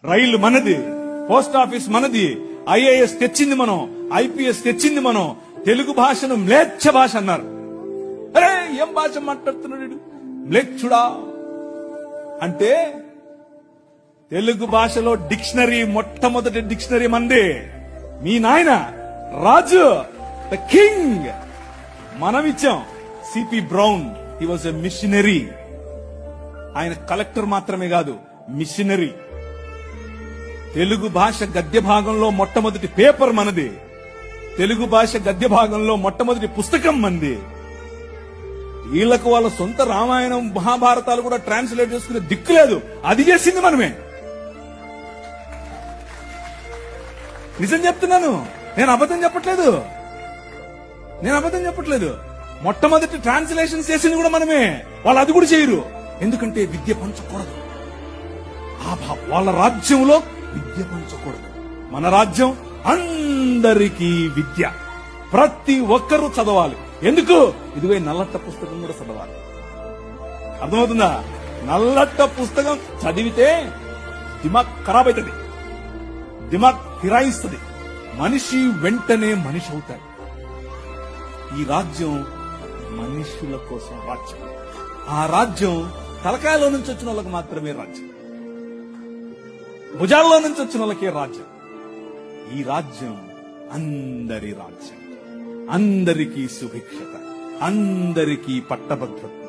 రైలు మనది, post office మనది, IAS తెచ్చింది మనం, ఐపీఎస్ తెచ్చింది మనం. తెలుగు భాషను మ్లేచ్ఛ భాష అన్నారు. అరే ఏం భాష మాట్లాడుతున్నాడు మ్లేచ్ఛుడా అంటే, తెలుగు భాషలో డిక్షనరీ, మొట్టమొదటి డిక్షనరీ మంది. మీ నాయన రాజు, ద కింగ్, మనం ఇచ్చాం. CP brown, he was a machinery. ఆయన కలెక్టర్ మాత్రమే కాదు, మిషనరీ. తెలుగు భాష గద్య భాగంలో మొట్టమొదటి పేపర్ మనది. తెలుగు భాష గద్య భాగంలో మొట్టమొదటి పుస్తకం మంది. వీళ్లకు వాళ్ళ సొంత రామాయణం, మహాభారతాలు కూడా ట్రాన్స్లేట్ చేసుకునే దిక్కు లేదు. అది చేసింది మనమే. నిజం చెప్తున్నాను, నేను అబద్ధం చెప్పట్లేదు. మొట్టమొదటి ట్రాన్స్లేషన్ చేసింది కూడా మనమే. వాళ్ళు అది కూడా చేయరు. ఎందుకంటే విద్య పంచకూడదు. వాళ్ళ రాజ్యంలో విద్య పంచకూడదు. మన రాజ్యం అందరికీ విద్య, ప్రతి ఒక్కరూ చదవాలి. ఎందుకు? ఇదిగో నల్లట్ట పుస్తకం కూడా చదవాలి. అర్థమవుతుందా? నల్లట్ట పుస్తకం చదివితే దిమాగ్ ఖరాబ్ అవుతుంది, దిమాగ్ ఫిరాయిస్తుంది, మనిషి వెంటనే మనిషి అవుతాడు. ఈ రాజ్యం మనుషుల కోసం రాజ్యం. ఆ రాజ్యం తలకాయలో నుంచి వచ్చిన వాళ్ళకి మాత్రమే రాజ్యం, భుజాల్లో నుంచి వచ్చిన వాళ్ళకే రాజ్యం. ఈ రాజ్యం అందరి రాజ్యం, అందరికీ సుభిక్షత, అందరికీ పట్టభద్రత.